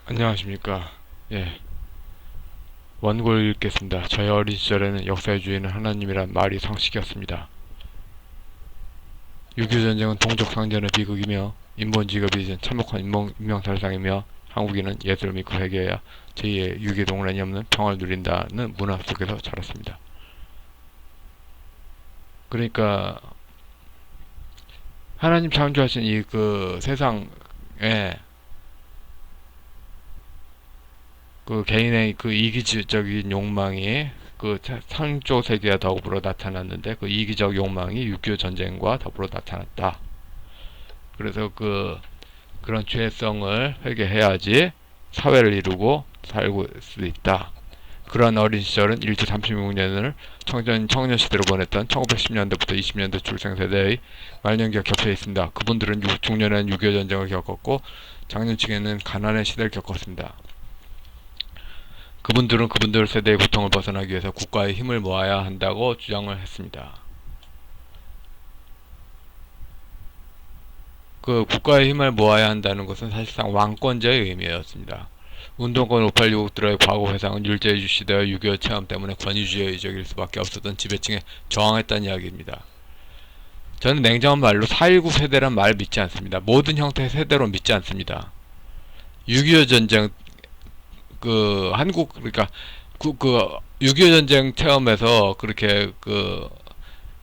안녕하십니까. 예, 원고를 읽겠습니다. 저희 어린 시절에는 역사의 주인은 하나님이란 말이 상식이었습니다. 6.25 전쟁은 동족 상전의 비극이며 인본 직업이 이젠 참혹한 인명살상이며 한국인은 예술을 믿고 회개해야 제2의 유교 동란이 없는 평화를 누린다는 문화 속에서 자랐습니다. 그러니까 하나님 창조하신 이 그 세상에 그 개인의 그 이기적인 욕망이 그 창조 세계와 더불어 나타났는데 그 이기적 욕망이 6.25 전쟁과 더불어 나타났다. 그래서 그런 죄성을 회개해야지 사회를 이루고 살고 수 있다. 그러한 어린 시절은 일제 36년을 청년 시대로 보냈던 1910년대부터 20년대 출생 세대의 말년기와 겹쳐 있습니다. 그분들은 중년에는 6.25 전쟁을 겪었고 장년층에는 가난의 시대를 겪었습니다. 그분들은 그분들 세대의 고통을 벗어나기 위해서 국가의 힘을 모아야 한다고 주장을 했습니다. 그 국가의 힘을 모아야 한다는 것은 사실상 왕권제의 의미였습니다. 운동권 586들의 과거 회상은 율제주 시대와 6.25 체험 때문에 권위주의의 의적일 수밖에 없었던 지배층에 저항했다는 이야기입니다. 저는 냉정한 말로 4.19 세대란 말 믿지 않습니다. 모든 형태의 세대로 믿지 않습니다. 6.25 전쟁 한국 그러니까 6.25 전쟁 체험에서 그렇게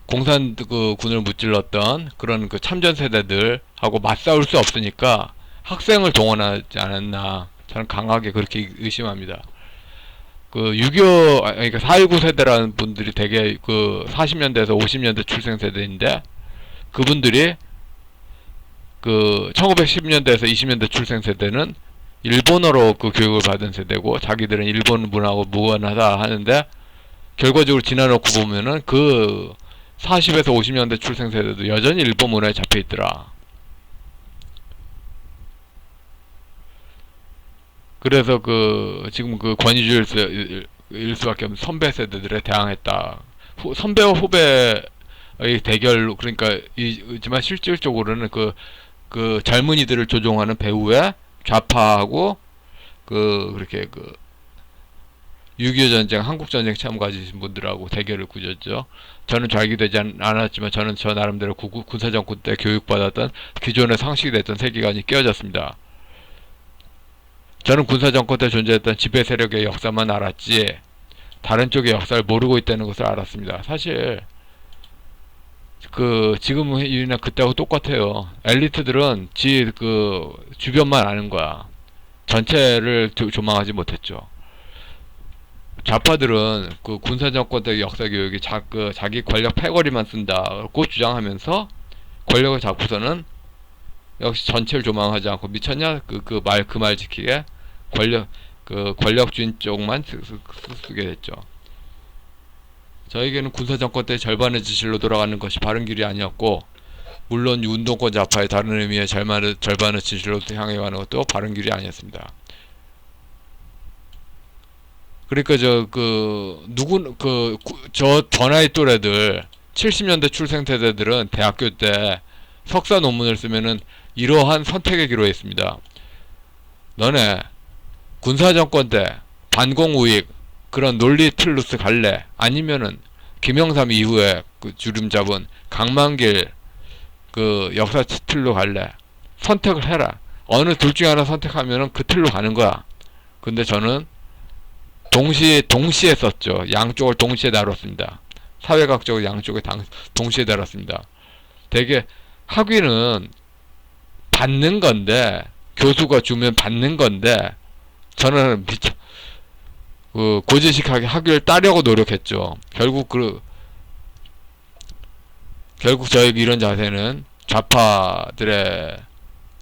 공산 군을 무찔렀던 그런 참전 세대들하고 맞싸울 수 없으니까 학생을 동원하지 않았나 저는 강하게 그렇게 의심합니다. 6.25 그러니까 4.19 세대라는 분들이 되게 40년대에서 50년대 출생 세대인데 그분들이 1910년대에서 20년대 출생 세대는 일본어로 교육을 받은 세대고 자기들은 일본 문화하고 무관하다 하는데 결과적으로 지나놓고 보면은 40에서 50년대 출생 세대도 여전히 일본 문화에 잡혀 있더라. 그래서 지금 권위주의일 수밖에 없는 선배 세대들에 대항했다. 선배와 후배의 대결로 그러니까 이지만 실질적으로는 젊은이들을 조종하는 배우의 좌파하고 그렇게 6.25 전쟁, 한국 전쟁 참가하신 분들하고 대결을 구졌죠. 저는 좌기되지 않았지만 저는 저 나름대로 군사정권 때 교육받았던 기존의 상식이 됐던 세계관이 깨어졌습니다. 저는 군사정권 때 존재했던 지배 세력의 역사만 알았지 다른 쪽의 역사를 모르고 있다는 것을 알았습니다. 사실 지금이나 그때하고 똑같아요. 엘리트들은 주변만 아는 거야. 전체를 조망하지 못했죠. 좌파들은 군사정권 때 역사 교육이 자기 권력 패거리만 쓴다고 주장하면서 권력을 잡고서는 역시 전체를 조망하지 않고 미쳤냐 그 말 지키게 권력주의 쪽만 쓰게 됐죠. 저에게는 군사정권 때 절반의 지실로 돌아가는 것이 바른 길이 아니었고 물론 운동권 좌파의 다른 의미의 절반의 지실로 향해가는 것도 바른 길이 아니었습니다. 그러니까 저 나이 또래들 70년대 출생 세대들은 대학교 때 석사 논문을 쓰면은 이러한 선택의 기로했습니다. 너네 군사정권 때 반공우익 그런 논리 틀로서 갈래? 아니면은 김영삼 이후에 주름 잡은 강만길 역사 틀로 갈래? 선택을 해라. 어느 둘 중에 하나 선택하면은 그 틀로 가는 거야. 근데 저는 동시에 썼죠. 양쪽을 동시에 다뤘습니다. 사회학적으로 양쪽에 동시에 다뤘습니다. 되게 학위는 받는 건데 교수가 주면 받는 건데 저는 고지식하게 학위를 따려고 노력했죠. 결국 저에게 이런 자세는 좌파들의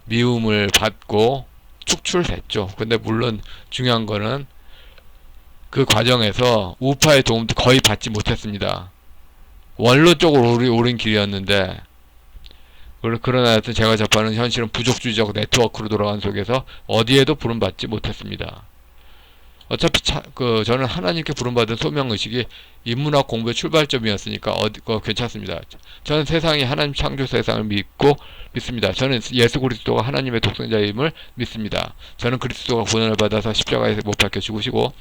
미움을 받고 축출됐죠. 근데 물론 중요한 거는 그 과정에서 우파의 도움도 거의 받지 못했습니다. 원론적으로 옳은 길이었는데 그러나 하여튼 제가 접하는 현실은 부족주의적 네트워크로 돌아간 속에서 어디에도 부름받지 못했습니다. 어차피 저는 하나님께 부름받은 소명의식이 인문학 공부의 출발점이었으니까 괜찮습니다. 저는 세상이 하나님 창조 세상을 믿습니다. 저는 예수 그리스도가 하나님의 독생자임을 믿습니다. 저는 그리스도가 고난을 받아서 십자가에서 못 박혀 죽으시고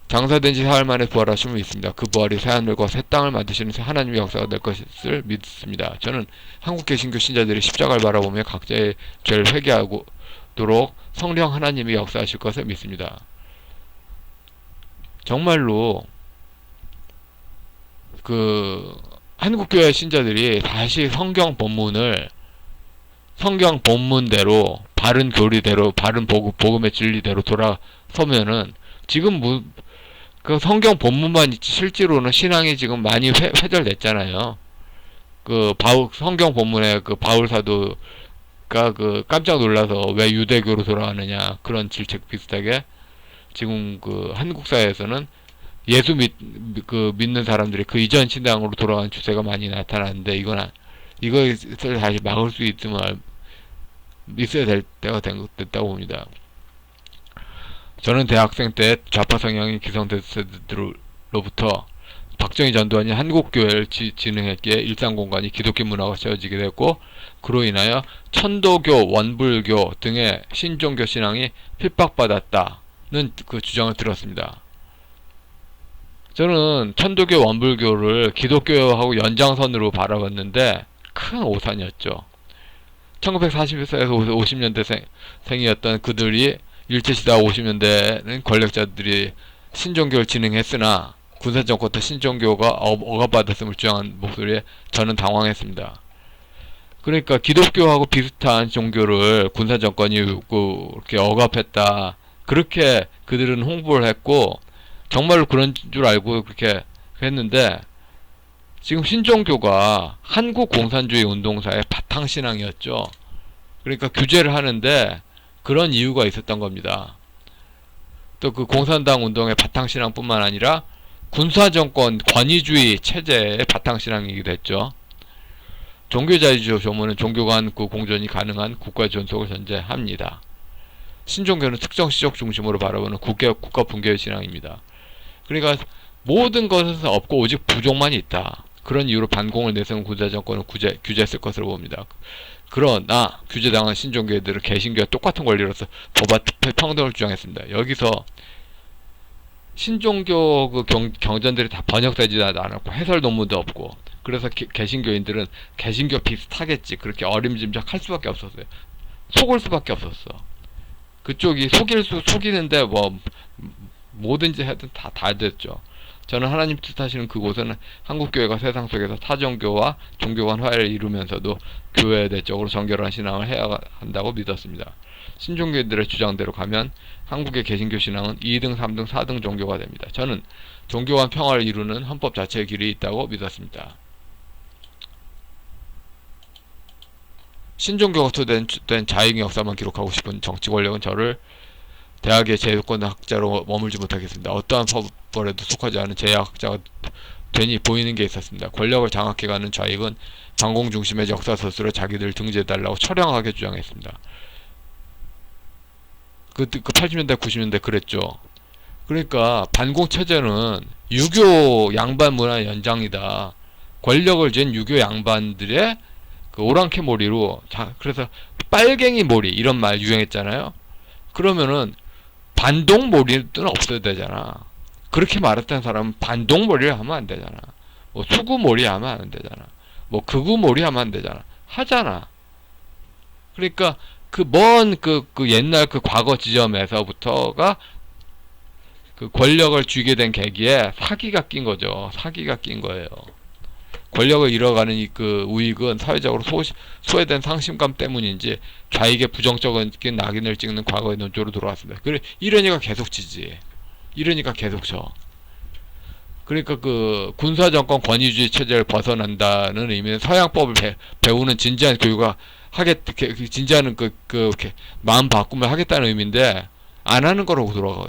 장사된 지 사흘 만에 부활하심을 믿습니다. 그 부활이 새하늘과 새 땅을 만드시는 하나님의 역사가 될 것을 믿습니다. 저는 한국 개신교 신자들이 십자가를 바라보며 각자의 죄를 회개하도록 성령 하나님이 역사하실 것을 믿습니다. 정말로 한국교회 신자들이 다시 성경 본문대로 바른 교리대로 바른 복음의 진리대로 돌아서면은 지금 그 성경 본문만 있지 실제로는 신앙이 지금 많이 훼절됐잖아요. 성경 본문에 바울 사도가 깜짝 놀라서 왜 유대교로 돌아가느냐 그런 질책 비슷하게 지금 한국 사회에서는 예수 믿는 사람들이 그 이전 신앙으로 돌아가는 추세가 많이 나타나는데 이것을 다시 막을 수 있어야 될 때가 됐다고 봅니다. 저는 대학생 때 좌파 성향이 기성됐을 때로부터 박정희 전두환이 한국교회를 진흥했기에 일상공간이 기독교 문화가 세워지게 됐고 그로 인하여 천도교, 원불교 등의 신종교 신앙이 핍박받았다는 그 주장을 들었습니다. 저는 천도교, 원불교를 기독교하고 연장선으로 바라봤는데 큰 오산이었죠. 1940에서 50년대 생이었던 그들이 일제시대 50년대는 권력자들이 신종교를 진행했으나 군사정권 때 신종교가 억압받았음을 주장한 목소리에 저는 당황했습니다. 그러니까 기독교하고 비슷한 종교를 군사정권이 이렇게 억압했다. 그렇게 그들은 홍보를 했고 정말로 그런 줄 알고 그렇게 했는데 지금 신종교가 한국 공산주의 운동사의 바탕신앙이었죠. 그러니까 규제를 하는데 그런 이유가 있었던 겁니다. 또 그 공산당 운동의 바탕신앙뿐만 아니라 군사정권 권위주의 체제의 바탕신앙이기도 했죠. 종교자유주의 조문은 종교 간 공존이 가능한 국가 존속을 전제합니다. 신종교는 특정 시족 중심으로 바라보는 국가 분계의 신앙입니다. 그러니까 모든 것은 없고 오직 부족만 있다. 그런 이유로 반공을 내세운 군사정권을 규제했을 것으로 봅니다. 그러나 규제당한 신종교들은 개신교와 똑같은 권리로서 법 앞에 평등을 주장했습니다. 여기서 신종교 경전들이 다 번역되지도 않았고 해설 논문도 없고 그래서 개신교인들은 개신교 비슷하겠지 그렇게 어림짐작 할 수밖에 없었어요. 속을 수밖에 없었어. 그쪽이 속이는데 뭐든지 하여튼 다 됐죠. 저는 하나님 뜻하시는 그곳은 한국교회가 세상 속에서 타종교와 종교 간 화해를 이루면서도 교회 내적으로 정결한 신앙을 해야 한다고 믿었습니다. 신종교인들의 주장대로 가면 한국의 개신교 신앙은 2등, 3등, 4등 종교가 됩니다. 저는 종교 간 평화를 이루는 헌법 자체의 길이 있다고 믿었습니다. 신종교가 토대된 자익 역사만 기록하고 싶은 정치 권력은 저를 대학의 제도권학자로 머물지 못하겠습니다. 어떠한 법벌에도 속하지 않은 제약학자가 되니 보이는 게 있었습니다. 권력을 장악해가는 좌익은 반공 중심의 역사 서술을 자기들 등재해달라고 처량하게 주장했습니다. 그 80년대 90년대 그랬죠. 그러니까 반공 체제는 유교 양반 문화의 연장이다. 권력을 쥔 유교 양반들의 오랑캐 머리로 그래서 빨갱이 머리 이런 말 유행했잖아요. 그러면은 반동 머리는 없어야 되잖아. 그렇게 말했던 사람은 반동 머리를 하면 안 되잖아. 수구 머리 하면 안 되잖아. 극우 머리 하면 안 되잖아. 하잖아. 그러니까 옛날 과거 지점에서부터가 권력을 쥐게 된 계기에 사기가 낀 거죠. 사기가 낀 거예요. 권력을 잃어가는 우익은 사회적으로 소외된 상심감 때문인지 좌익의 부정적인 낙인을 찍는 과거의 논조로 돌아왔습니다. 그래 이러니까 계속 지지. 이러니까 계속 져. 그러니까 군사정권 권위주의 체제를 벗어난다는 의미는 서양법을 배우는 진지한 교육을 진지한 마음 바꿈을 하겠다는 의미인데 안 하는 거라고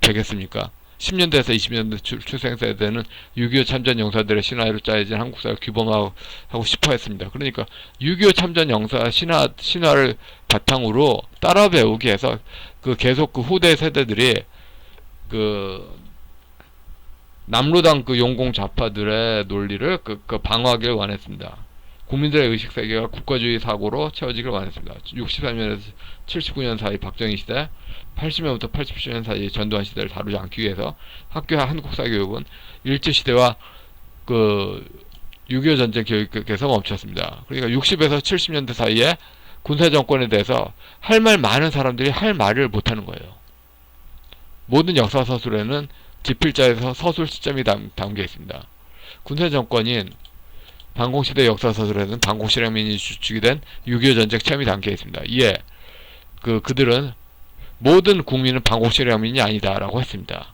되겠습니까? 10년대에서 20년대 출생세대는 6.25 참전 용사들의 신화로 짜여진 한국사를 규범하고 싶어 했습니다. 그러니까 6.25 참전 용사 신화를 바탕으로 따라 배우기 해서 계속 후대 세대들이 그 남로당 그 용공 좌파들의 논리를 방어하길 원했습니다. 국민들의 의식세계가 국가주의 사고로 채워지길 원했습니다. 64년에서 79년 사이 박정희 시대, 80년부터 87년 사이 전두환 시대를 다루지 않기 위해서 학교 한국사 교육은 일제시대와 그 6.25 전쟁 교육에서 멈췄습니다. 그러니까 60에서 70년대 사이에 군사정권에 대해서 할 말 많은 사람들이 할 말을 못하는 거예요. 모든 역사서술에는 지필자에서 서술 시점이 담겨 있습니다. 군사정권인 반공시대 역사서술에는 반공실향민이 주축이 된 6.25 전쟁 체험이 담겨 있습니다. 이에 그들은 모든 국민은 반공실향민이 아니다라고 했습니다.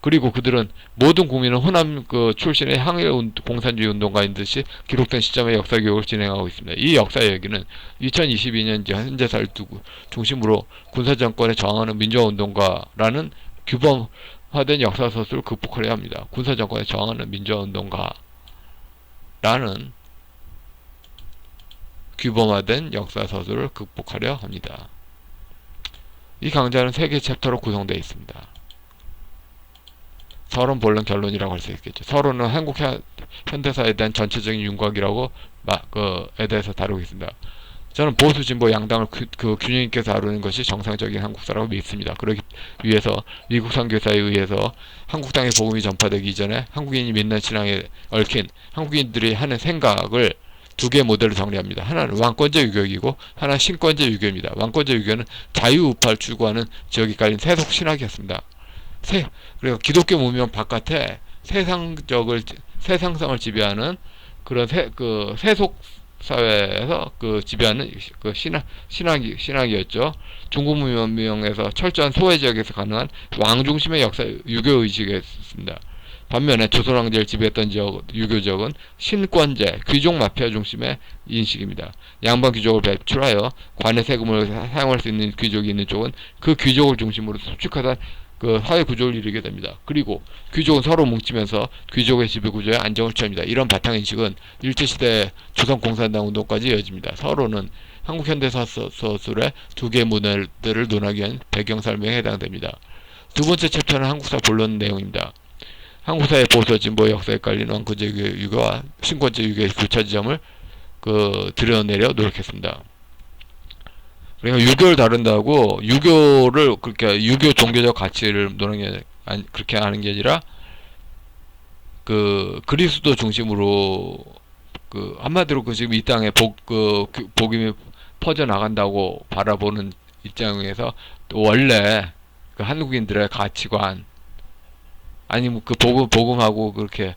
그리고 그들은 모든 국민은 호남 출신의 항일 공산주의 운동가인 듯이 기록된 시점의 역사 교육을 진행하고 있습니다. 이 역사 얘기는 2022년 현재사를 중심으로 군사정권에 저항하는 민주화운동가라는 규범화된 역사서술을 극복하려 합니다. 군사정권에 저항하는 민주화운동가라는 규범화된 역사서술을 극복하려 합니다. 이 강좌는 3개 챕터로 구성되어 있습니다. 서론, 본론, 결론이라고 할 수 있겠죠. 서론은 한국 현대사에 대한 전체적인 윤곽이라고 에 대해서 다루고 있습니다. 저는 보수, 진보, 양당을 균형 있게 다루는 것이 정상적인 한국사라고 믿습니다. 그러기 위해서 미국 선교사에 의해서 한국당의 복음이 전파되기 이전에 한국인이 믿는 신앙에 얽힌 한국인들이 하는 생각을 2개의 모델로 정리합니다. 하나는 왕권제 유교이고 하나는 신권제 유교입니다. 왕권제 유교는 자유우파를 추구하는 지역이 깔린 세속 신학이었습니다. 그리고 기독교 문명 바깥에 세상성을 지배하는 그런 세속 사회에서 지배하는 신학이었죠. 중국 문명에서 철저한 소외 지역에서 가능한 왕 중심의 역사 유교 의식이었습니다. 반면에 조선 왕제를 지배했던 유교 지역은 신권제, 귀족 마피아 중심의 인식입니다. 양반 귀족을 배출하여 관의 세금을 사용할 수 있는 귀족이 있는 쪽은 그 귀족을 중심으로 수축하던 사회 구조를 이루게 됩니다. 그리고 귀족은 서로 뭉치면서 귀족의 지배 구조에 안정을 취합니다. 이런 바탕인식은 일제시대 조선공산당 운동까지 이어집니다. 서로는 한국 현대사서술의 2개의 모델들을 논하기 위한 배경 설명에 해당됩니다. 두 번째 챕터는 한국사 본론 내용입니다. 한국사의 보수 진보 역사에 깔린 왕권제 유교와 신권제 유교의 교차 지점을 드러내려 노력했습니다. 그러니까 유교를 다룬다고 유교를 그렇게 유교 종교적 가치를 논하는 게 그렇게 하는 게 아니라 그리스도 중심으로 한마디로 지금 이 땅에 복음이 퍼져 나간다고 바라보는 입장에서 또 원래 한국인들의 가치관 아니면 복음하고 그렇게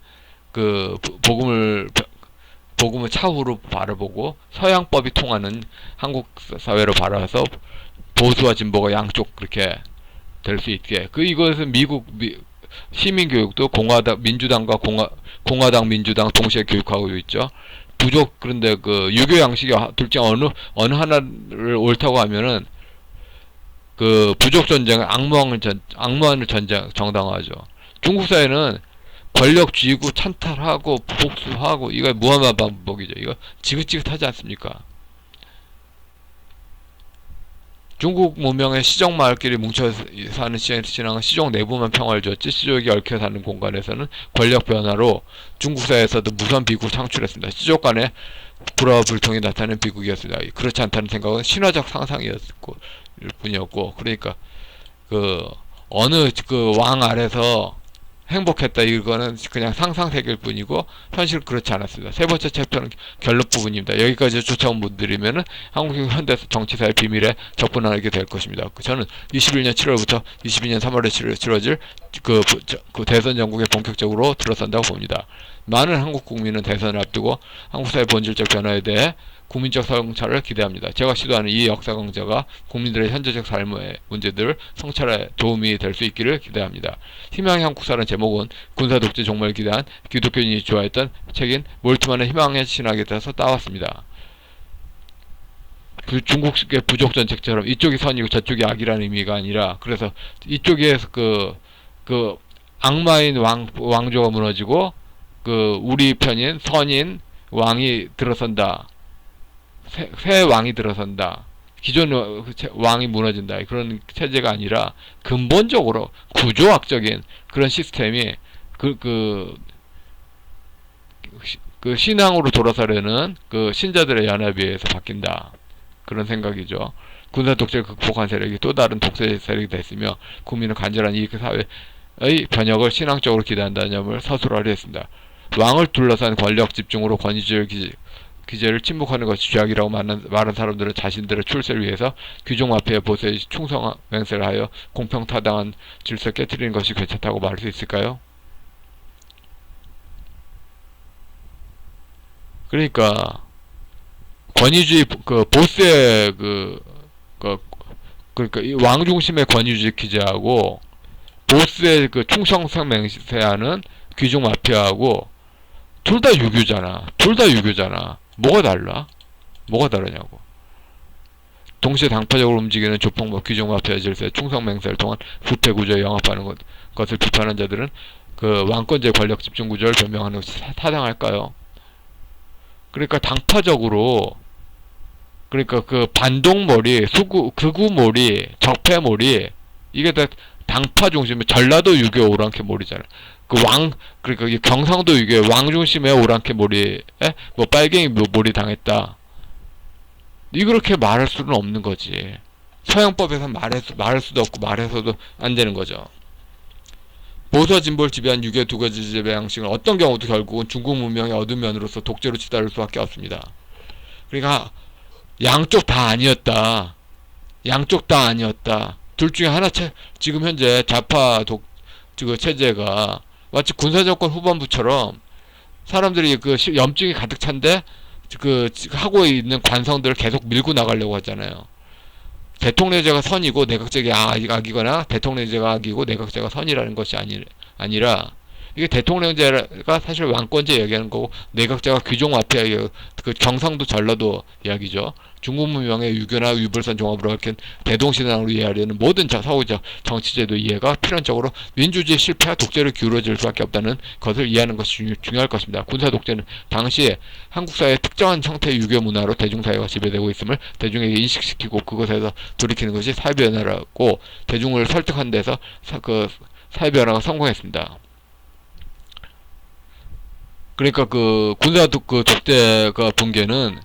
복음을 차후로 바라보고 서양법이 통하는 한국 사회로 바라서 보수와 진보가 양쪽 그렇게 될 수 있게 이것은 미국 시민교육도 민주당과 공화당 민주당 동시에 교육하고 있죠. 그런데 유교 양식이 둘 중 어느 하나를 옳다고 하면은 부족 전쟁은 악무하는 전쟁 정당화죠. 중국 사회는 권력 쥐고 찬탈하고 복수하고 이거 무한한 반복이죠. 이거 지긋지긋하지 않습니까? 중국 문명의 시족 마을끼리 뭉쳐 사는 신앙은 시족 내부만 평화를 줬지 시족이 얽혀 사는 공간에서는 권력 변화로 중국 사회에서도 무선 비극을 창출했습니다. 시족 간의 불화불통이 나타나는 비극이었습니다. 그렇지 않다는 생각은 신화적 상상이었고 뿐이었고, 그러니까 어느 왕 아래서 행복했다 이거는 그냥 상상세계일 뿐이고 현실은 그렇지 않았습니다. 세 번째 챕터는 결론 부분입니다. 여기까지 쫓아온 분들이면은 한국 현대 정치사의 비밀에 접근하게 될 것입니다. 저는 21년 7월부터 22년 3월에 치러질 대선 전국에 본격적으로 들어선다고 봅니다. 많은 한국 국민은 대선을 앞두고 한국 사회 본질적 변화에 대해 국민적 성찰을 기대합니다. 제가 시도하는 이 역사 강좌가 국민들의 현재적 삶의 문제들을 성찰에 도움이 될 수 있기를 기대합니다. 희망의 한국사라는 제목은 군사독재 종말을 기대한 기독교인이 좋아했던 책인 몰트만의 희망의 신학에 따라서 따왔습니다. 중국의 부족전책처럼 이쪽이 선이고 저쪽이 악이라는 의미가 아니라, 그래서 이쪽에서 악마인 왕조가 무너지고 우리 편인 선인 왕이 들어선다. 새 왕이 들어선다. 기존 왕이 무너진다 그런 체제가 아니라 근본적으로 구조학적인 그런 시스템이 그 신앙으로 돌아서려는 그 신자들의 연합에 의해서 바뀐다. 그런 생각이죠. 군사 독재를 극복한 세력이 또 다른 독재 세력이 됐으며 국민은 간절한 이 사회의 변혁을 신앙적으로 기대한다는 점을 서술하려 했습니다. 왕을 둘러싼 권력 집중으로 권위주의 기제를 침묵하는 것이 죄악이라고 말한 사람들은 자신들의 출세를 위해서 귀족 마피아 보세의 충성 맹세를 하여 공평타당한 질서를 깨뜨리는 것이 괜찮다고 말할 수 있을까요? 그러니까 권위주의 그 보스의 그러니까 이 왕 중심의 권위주의 기제하고 보스의 그 충성성 맹세하는 귀족 마피아하고 둘 다 유교잖아. 둘 다 유교잖아. 뭐가 달라? 뭐가 다르냐고. 동시에 당파적으로 움직이는 조폭 귀족 마피아 질서의 충성 맹세를 통한 부패 구조에 영합하는 것을 비판한 자들은 그 왕권제 권력 집중 구조를 변명하는 것이 타당할까요? 그러니까 당파적으로 그러니까 그 반동몰이, 극우몰이, 적폐몰이 이게 다 당파 중심의 전라도 유교 오랑캐몰이잖아. 그러니까 이 경상도 유교 왕 중심의 오랑캐몰이에 뭐 빨갱이 몰이 당했다. 이렇게 말할 수는 없는 거지. 서양법에서 말할 수도 없고 말해서도 안 되는 거죠. 보수 진보를 지배한 유교 두 가지 지배 양식은 어떤 경우도 결국은 중국 문명의 어두운 면으로서 독재로 치달을 수밖에 없습니다. 그러니까 양쪽 다 아니었다. 양쪽 다 아니었다. 둘 중에 하나 지금 현재 좌파 체제가 마치 군사정권 후반부처럼 사람들이 그 염증이 가득 찬데 그 하고 있는 관성들을 계속 밀고 나가려고 하잖아요. 대통령제가 선이고 내각제가 악이거나 대통령제가 악이고 내각제가 선이라는 것이 아니라 이게 대통령제가 사실 왕권제 얘기하는 거고 내각제가 귀족 마피아 그 경상도 전라도 이야기죠. 중국 문명의 유교나 유불선 종합으로 밝힌 대동신앙으로 이해하려는 모든 사후적 정치제도 이해가 필연적으로 민주주의 실패와 독재를 기울어질 수밖에 없다는 것을 이해하는 것이 중요할 것입니다. 군사 독재는 당시에 한국 사회의 특정한 형태의 유교 문화로 대중사회가 지배되고 있음을 대중에게 인식시키고 그것에서 돌이키는 것이 사회변화라고 대중을 설득하는 데서 사회변화가 성공했습니다. 그러니까 그 군사 독재가 붕괴는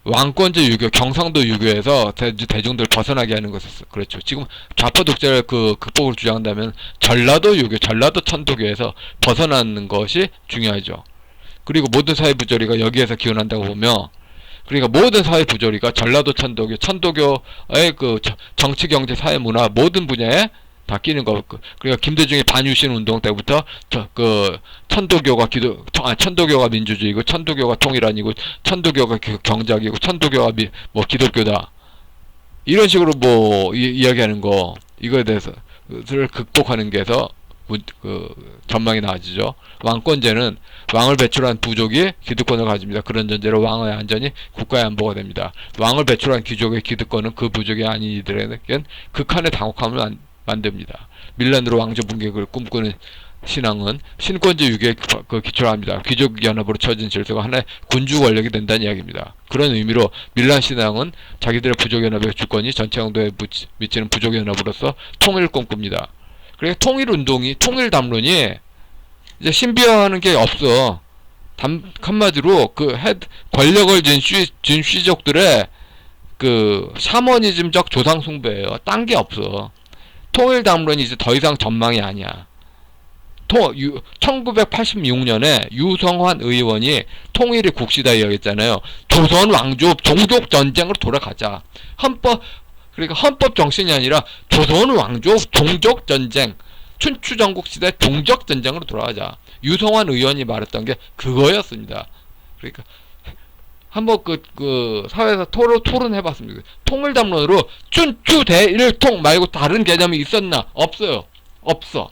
왕권제 유교, 경상도 유교에서 대중들 벗어나게 하는 것이었어. 그렇죠. 지금 좌파 독재를 극복을 주장한다면 전라도 유교, 전라도 천도교에서 벗어나는 것이 중요하죠. 그리고 모든 사회 부조리가 여기에서 기원한다고 보면, 그러니까 모든 사회 부조리가 전라도 천도교, 천도교의 그 정치, 경제, 사회, 문화 모든 분야에 다 끼는 거. 그러니까 김대중의 반유신 운동 때부터 천도교가 천도교가 민주주의고 천도교가 통일아니고 천도교가 경작이고 천도교가 기독교다. 이런 식으로 이야기하는 거 이거에 대해서를 극복하는 게서 전망이 나아지죠. 왕권제는 왕을 배출한 부족이 기득권을 가집니다. 그런 전제로 왕의 안전이 국가의 안보가 됩니다. 왕을 배출한 귀족의 기득권은 그 부족이 아닌 이들에겐 극한의 당혹함을 만듭니다. 밀란으로 왕조 붕괴를 꿈꾸는 신앙은 신권제 유교에 기초합니다. 귀족 연합으로 처진 질서가 하나의 군주 권력이 된다는 이야기입니다. 그런 의미로 밀란 신앙은 자기들의 부족 연합의 주권이 전체 영도에 미치는 부족 연합으로서 통일을 꿈꿉니다. 그러니까 통일 담론이 이제 신비화하는 게 없어. 한마디로 권력을 쥔 귀족들의 샤머니즘적 조상 숭배예요. 딴 게 없어. 통일 담론이 이제 더 이상 전망이 아니야. 1986년에 유성환 의원이 통일이 국시다 이야기했잖아요. 조선 왕조 종족 전쟁으로 돌아가자. 그러니까 헌법 정신이 아니라 조선 왕조 종족 전쟁, 춘추 전국 시대 종족 전쟁으로 돌아가자. 유성환 의원이 말했던 게 그거였습니다. 그러니까 한번 사회에서 토론해봤습니다. 통일 담론으로 춘추 대일통 말고 다른 개념이 있었나? 없어요. 없어.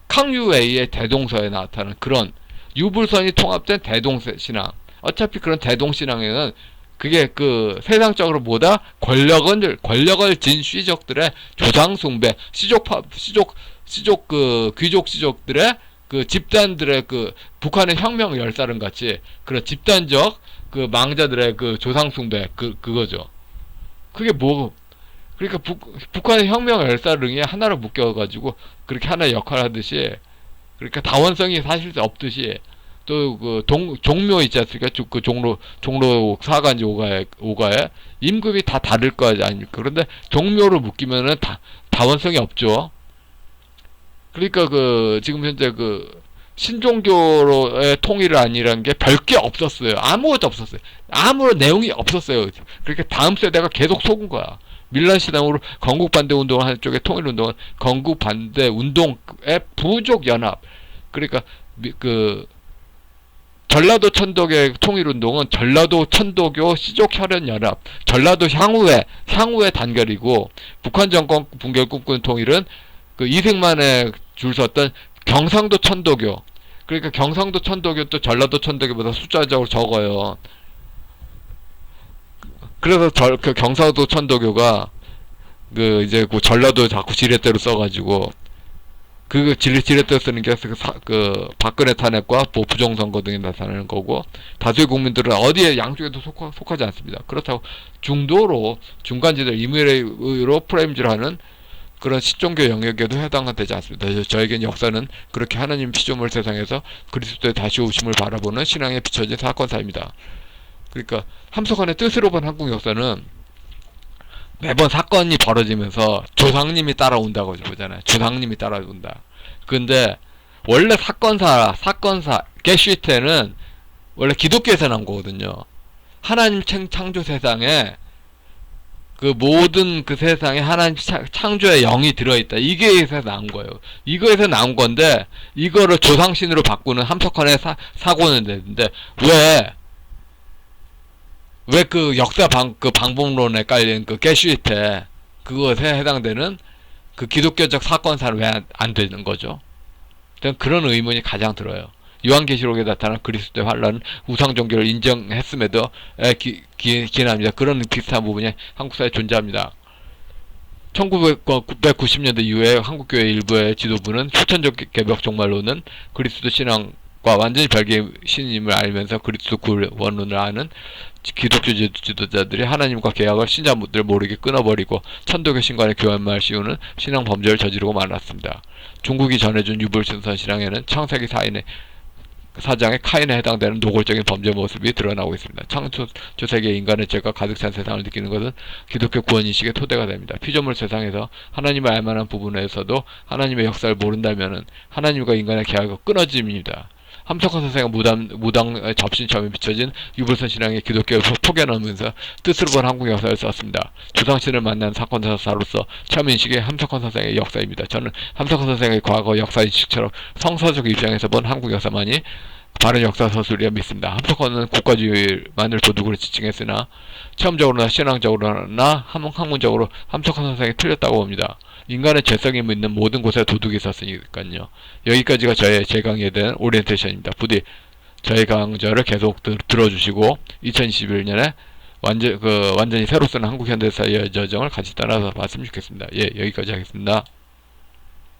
캉유웨이의 대동서에 나타나는 그런 유불선이 통합된 대동신앙. 어차피 그런 대동신앙에는 그게 세상적으로 권력을 진 귀족들의 조상숭배, 귀족 시족들의 그 집단들의 그 북한의 혁명 열사름 같이 그런 집단적 그 망자들의 그 조상 숭배 그거죠. 그게 뭐 그러니까 북한의 혁명 열사릉이 하나로 묶여가지고 그렇게 하나의 역할을 하듯이 그러니까 다원성이 사실 없듯이 또 그 종묘 있지 않습니까? 그 종로 4가인지 5가에 임금이 다 다를 거 아닙니까? 그런데 종묘로 묶이면은 다원성이 없죠. 그러니까 그 지금 현재 그 신종교로의 통일이 아니라는 게 별게 없었어요. 아무것도 없었어요. 아무런 내용이 없었어요. 그러니까 다음 세대가 계속 속은 거야. 밀란 신앙으로 건국 반대 운동을 하는 쪽에 통일 운동은 건국 반대 운동의 부족 연합. 그러니까 그 전라도 천도교의 통일운동은 전라도 천도교 시족 혈연 연합, 전라도 향후의 단결이고, 북한 정권 붕괴를 꿈꾸는 통일은 그 이승만에 줄 섰던 경상도 천도교. 그러니까 경상도 천도교 또 전라도 천도교보다 숫자적으로 적어요. 그래서 그 경상도 천도교가 그 이제 그 전라도 자꾸 지렛대로 써가지고 그 지렛대 쓰는 게 그 박근혜 탄핵과 뭐 부정선거 등에 나타나는 거고, 다수의 국민들은 어디에 양쪽에도 속하지 않습니다. 그렇다고 중도로 중간지대 임의로 프레임질하는 그런 시종교 영역에도 해당되지 않습니다. 저에겐 역사는 그렇게 하나님 피조물 세상에서 그리스도의 다시 오심을 바라보는 신앙에 비춰진 사건사입니다. 그러니까 함석헌의 뜻으로 본 한국 역사는 매번 사건이 벌어지면서 조상님이 따라온다고 보잖아요. 조상님이 따라온다. 근데 원래 사건사 게슈테는 원래 기독교에서 나온 거거든요. 하나님 창조 세상에 그 모든 그 세상에 하나님 창조의 영이 들어있다. 이게에서 나온 거예요. 이거에서 나온 건데 이거를 조상신으로 바꾸는 함석헌의 사고는 되는데 왜 그 역사 그 방법론에 깔린 그 게슈테 그것에 해당되는 그 기독교적 사건사는 왜 안 되는 거죠? 그런 의문이 가장 들어요. 요한계시록에 나타난 그리스도의 환란은 우상 종교를 인정했음에도 기인합니다. 그런 비슷한 부분이 한국사에 존재합니다. 1990년대 이후에 한국교회 일부의 지도부는 후천적 개벽 종말론은 그리스도 신앙과 완전히 별개의 신임을 알면서 그리스도 구원론을 아는 기독교 지도자들이 하나님과 계약을 신자분들 모르게 끊어버리고 천도교 신관에 교환말 씌우는 신앙 범죄를 저지르고 말았습니다. 중국이 전해준 유불신선 신앙에는 창세기 4장의 카인에 해당되는 노골적인 범죄 모습이 드러나고 있습니다. 창조세계의 인간의 죄가 가득 찬 세상을 느끼는 것은 기독교 구원인식의 토대가 됩니다. 피조물 세상에서 하나님을 알만한 부분에서도 하나님의 역사를 모른다면 하나님과 인간의 계약이 끊어집니다. 함석헌 선생은 무당 접신처럼에 비춰진 유불선 신앙의 기독교를 포개놓으면서 뜻으로 본 한국 역사를 썼습니다. 조상신을 만난 사건사로서 처음 인식이 함석헌 선생의 역사입니다. 저는 함석헌 선생의 과거 역사인식처럼 성서적 입장에서 본 한국 역사만이 바른 역사 서술이라 믿습니다. 함석헌은 국가주의만을 도둑으로 지칭했으나 체험적으로나 신앙적으로나 학문적으로 함석헌 선생이 틀렸다고 봅니다. 인간의 죄성이 있는 모든 곳에 도둑이 있었으니까요. 여기까지가 저의 제 강의에 대한 오리엔테이션입니다. 부디 저의 강좌를 계속 들어주시고 2021년에 완전히 새로 쓰는 한국 현대사의 여정을 같이 따라서 봤으면 좋겠습니다. 예, 여기까지 하겠습니다.